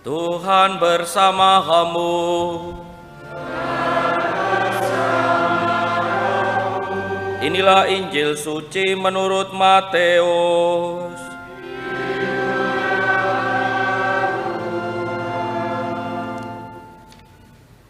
Tuhan bersama-kamu. Inilah Injil suci menurut Matius.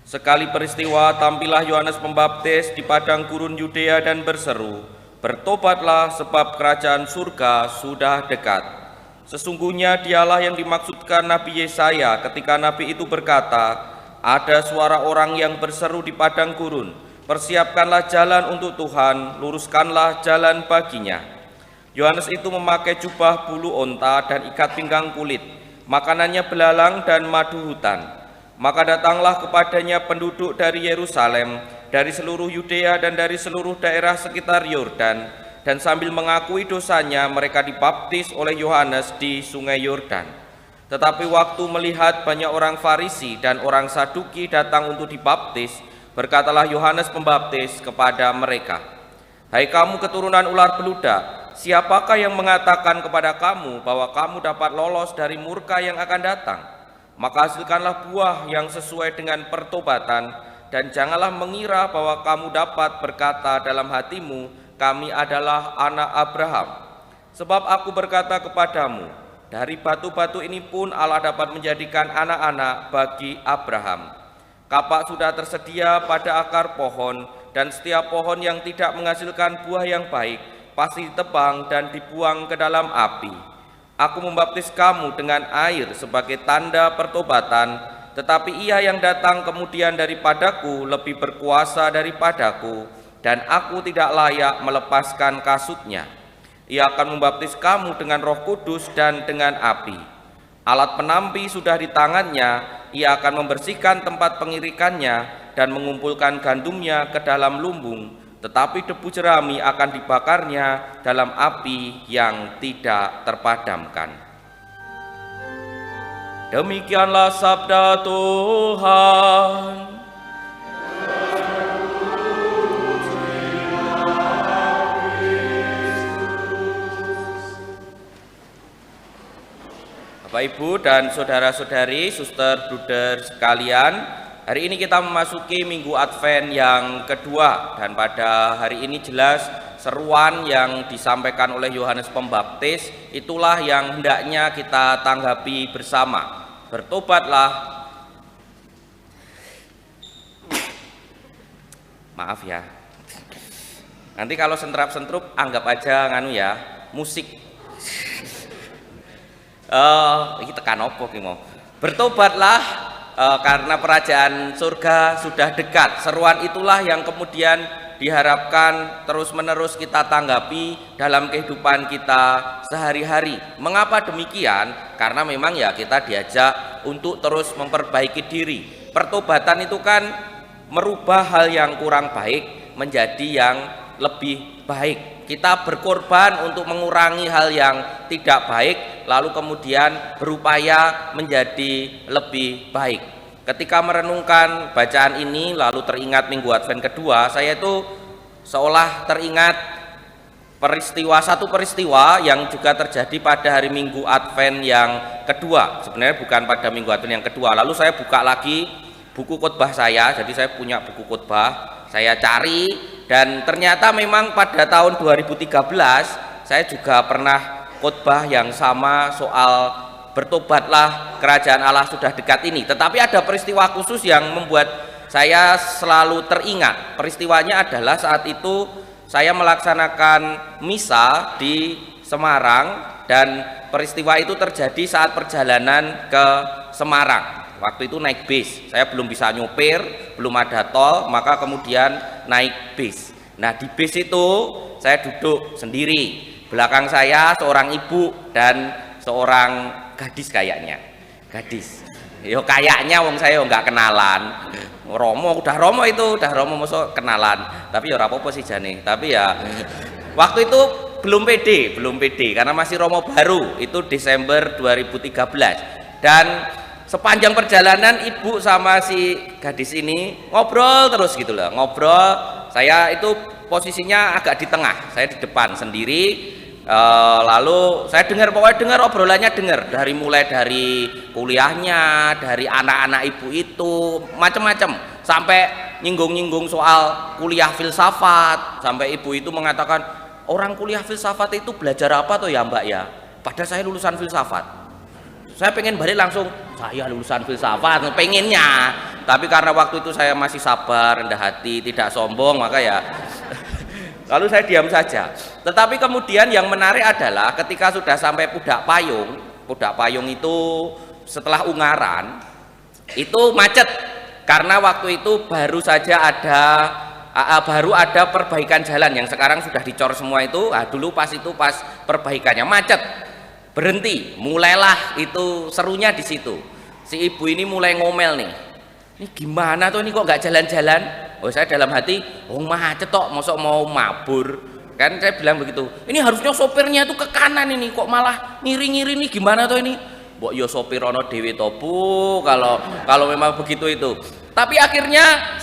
Sekali peristiwa tampillah Yohanes Pembaptis di padang gurun Yudea dan berseru, "Bertobatlah sebab kerajaan surga sudah dekat." Sesungguhnya dialah yang dimaksudkan Nabi Yesaya ketika Nabi itu berkata, "Ada suara orang yang berseru di padang gurun, persiapkanlah jalan untuk Tuhan, luruskanlah jalan baginya." Yohanes itu memakai jubah bulu onta dan ikat pinggang kulit, makanannya belalang dan madu hutan. Maka datanglah kepadanya penduduk dari Yerusalem, dari seluruh Yudea dan dari seluruh daerah sekitar Yordan, dan sambil mengakui dosanya mereka dibaptis oleh Yohanes di sungai Yordan. Tetapi waktu melihat banyak orang Farisi dan orang Saduki datang untuk dibaptis, berkatalah Yohanes Pembaptis kepada mereka, "Hai kamu keturunan ular beludak, siapakah yang mengatakan kepada kamu bahwa kamu dapat lolos dari murka yang akan datang? Maka hasilkanlah buah yang sesuai dengan pertobatan, dan janganlah mengira bahwa kamu dapat berkata dalam hatimu, 'Kami adalah anak Abraham.' Sebab aku berkata kepadamu, dari batu-batu ini pun Allah dapat menjadikan anak-anak bagi Abraham. Kapak sudah tersedia pada akar pohon, dan setiap pohon yang tidak menghasilkan buah yang baik pasti ditebang dan dibuang ke dalam api. Aku membaptis kamu dengan air sebagai tanda pertobatan, tetapi Ia yang datang kemudian daripadaku lebih berkuasa daripadaku, dan aku tidak layak melepaskan kasutnya. Ia akan membaptis kamu dengan Roh Kudus dan dengan api. Alat penampi sudah di tangannya, ia akan membersihkan tempat pengirikannya dan mengumpulkan gandumnya ke dalam lumbung, tetapi debu jerami akan dibakarnya dalam api yang tidak terpadamkan." Demikianlah sabda Tuhan. Bapak Ibu dan saudara-saudari, suster bruder sekalian, hari ini kita memasuki Minggu Advent yang kedua, dan pada hari ini jelas seruan yang disampaikan oleh Yohanes Pembaptis itulah yang hendaknya kita tanggapi bersama. Bertobatlah. Maaf ya. Nanti kalau sentrap-sentrup anggap aja nganu ya, musik. Ini tekan opo ki mau. Bertobatlah karena kerajaan surga sudah dekat. Seruan itulah yang kemudian diharapkan terus-menerus kita tanggapi dalam kehidupan kita sehari-hari. Mengapa demikian? Karena memang ya kita diajak untuk terus memperbaiki diri. Pertobatan itu kan merubah hal yang kurang baik menjadi yang lebih baik. Kita berkorban untuk mengurangi hal yang tidak baik, lalu kemudian berupaya menjadi lebih baik. Ketika merenungkan bacaan ini, lalu teringat Minggu Advent kedua, saya itu seolah teringat satu peristiwa yang juga terjadi pada hari Minggu Advent yang kedua. Sebenarnya bukan pada Minggu Advent yang kedua. Lalu saya buka lagi buku khotbah saya, jadi saya punya buku khotbah, saya cari, dan ternyata memang pada tahun 2013 saya juga pernah khotbah yang sama soal bertobatlah kerajaan Allah sudah dekat ini. Tetapi ada peristiwa khusus yang membuat saya selalu teringat. Peristiwanya adalah saat itu saya melaksanakan misa di Semarang, dan peristiwa itu terjadi saat perjalanan ke Semarang. Waktu itu naik bis, saya belum bisa nyopir, belum ada tol, maka kemudian naik bis. Nah, di bis itu saya duduk sendiri, belakang saya seorang ibu dan seorang gadis kayaknya. Gadis, yo kayaknya wong saya nggak kenalan. Romo, udah Romo masuk kenalan, tapi ya apa-apa sih jane. Tapi ya waktu itu belum pede karena masih Romo baru, itu Desember 2013. Dan sepanjang perjalanan ibu sama si gadis ini ngobrol terus gitu loh, ngobrol. Saya itu posisinya agak di tengah, saya di depan sendiri. Lalu saya pokoknya obrolannya dari mulai dari kuliahnya, dari anak-anak ibu itu macam-macam, sampai nyinggung-nyinggung soal kuliah filsafat, sampai ibu itu mengatakan orang kuliah filsafat itu belajar apa tuh ya mbak ya, padahal saya lulusan filsafat. Saya pengen balik langsung, saya lulusan filsafat, pengennya, tapi karena waktu itu saya masih sabar, rendah hati, tidak sombong, maka ya lalu saya diam saja. Tetapi kemudian yang menarik adalah ketika sudah sampai Pudak Payung itu setelah Ungaran itu macet, karena waktu itu baru ada perbaikan jalan yang sekarang sudah dicor semua itu. Dulu pas perbaikannya macet, berhenti, mulailah itu serunya di situ. Si ibu ini mulai ngomel nih, ini gimana tuh, ini kok nggak jalan-jalan. Oh, saya dalam hati, oh macet tok, mosok mau mabur, kan saya bilang begitu. Ini harusnya sopirnya tuh ke kanan, ini kok malah ngiri-ngiri nih, gimana tuh ini? Mbok yo sopir ono dhewe to Bu, kalau memang begitu itu. Tapi akhirnya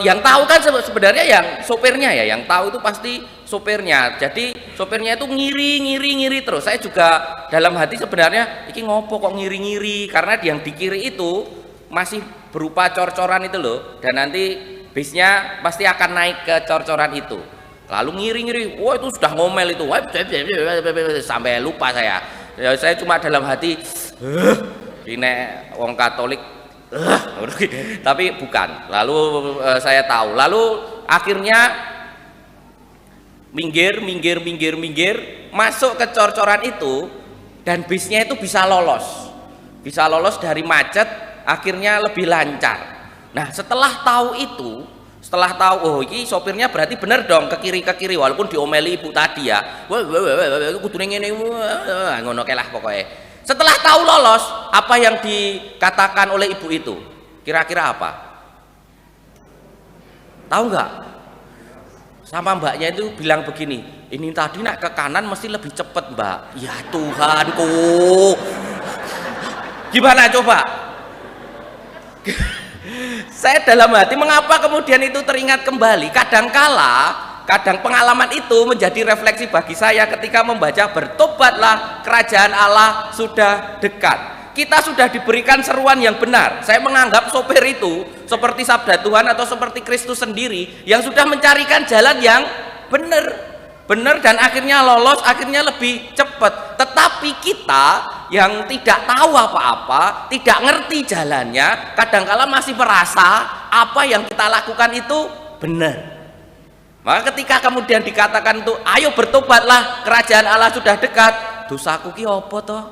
yang tahu kan sebenarnya yang sopirnya ya, yang tahu itu pasti sopirnya. Jadi sopirnya itu ngiri terus. Saya juga dalam hati sebenarnya iki ngopo kok ngiri-ngiri, karena yang di kiri itu masih berupa cor-coran itu loh, dan nanti bisnya pasti akan naik ke cor-coran itu. Lalu ngiri-ngiri, wah itu sudah ngomel itu, wah, sampai lupa saya. Ya, saya cuma dalam hati, ini wong Katolik, tapi bukan. Lalu saya tahu. Lalu akhirnya minggir, masuk ke cor-coran itu, dan bisnya itu bisa lolos dari macet, akhirnya lebih lancar. Nah, setelah tahu oh ini sopirnya berarti bener dong ke kiri walaupun diomeli ibu tadi ya. Kudune ngene ngono lah pokoknya. Setelah tahu lolos, apa yang dikatakan oleh ibu itu? Kira-kira apa? Tahu nggak? Sama mbaknya itu bilang begini, ini tadi nak ke kanan mesti lebih cepet mbak. Ya Tuhanku, gimana coba? Saya dalam hati, mengapa kemudian itu teringat kembali? Kadang pengalaman itu menjadi refleksi bagi saya ketika membaca bertobatlah, kerajaan Allah sudah dekat. Kita sudah diberikan seruan yang benar. Saya menganggap sopir itu seperti sabda Tuhan atau seperti Kristus sendiri yang sudah mencarikan jalan yang benar dan akhirnya lolos, akhirnya lebih cepat. Tetapi kita yang tidak tahu apa-apa, tidak ngerti jalannya, kadangkala masih merasa apa yang kita lakukan itu benar. Maka ketika kemudian dikatakan itu, ayo bertobatlah, kerajaan Allah sudah dekat, dosaku ki opo toh?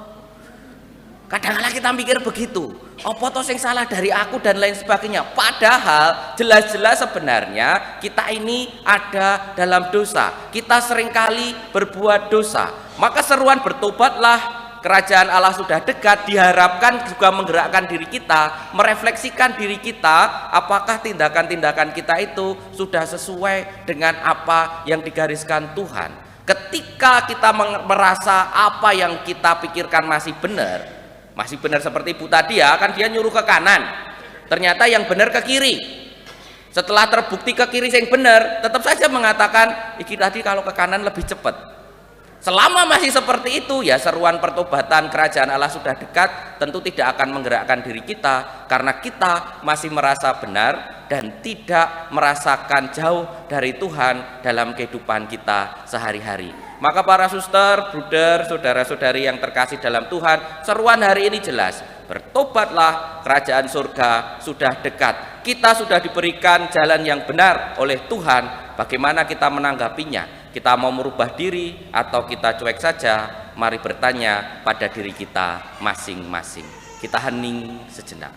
Kadang-kadang kita mikir begitu, opo toh sing salah dari aku dan lain sebagainya. Padahal jelas-jelas sebenarnya kita ini ada dalam dosa, kita seringkali berbuat dosa. Maka seruan bertobatlah, kerajaan Allah sudah dekat diharapkan juga menggerakkan diri kita, merefleksikan diri kita, apakah tindakan-tindakan kita itu sudah sesuai dengan apa yang digariskan Tuhan. Ketika kita merasa apa yang kita pikirkan masih benar seperti ibu tadi ya, kan dia nyuruh ke kanan, ternyata yang benar ke kiri. Setelah terbukti ke kiri yang benar, tetap saja mengatakan iki tadi kalau ke kanan lebih cepat. Selama masih seperti itu, ya seruan pertobatan kerajaan Allah sudah dekat tentu tidak akan menggerakkan diri kita, karena kita masih merasa benar dan tidak merasakan jauh dari Tuhan dalam kehidupan kita sehari-hari. Maka para suster, bruder, saudara-saudari yang terkasih dalam Tuhan, seruan hari ini jelas, bertobatlah, kerajaan surga sudah dekat. Kita sudah diberikan jalan yang benar oleh Tuhan. Bagaimana kita menanggapinya? Kita mau merubah diri atau kita cuek saja? Mari bertanya pada diri kita masing-masing. Kita hening sejenak.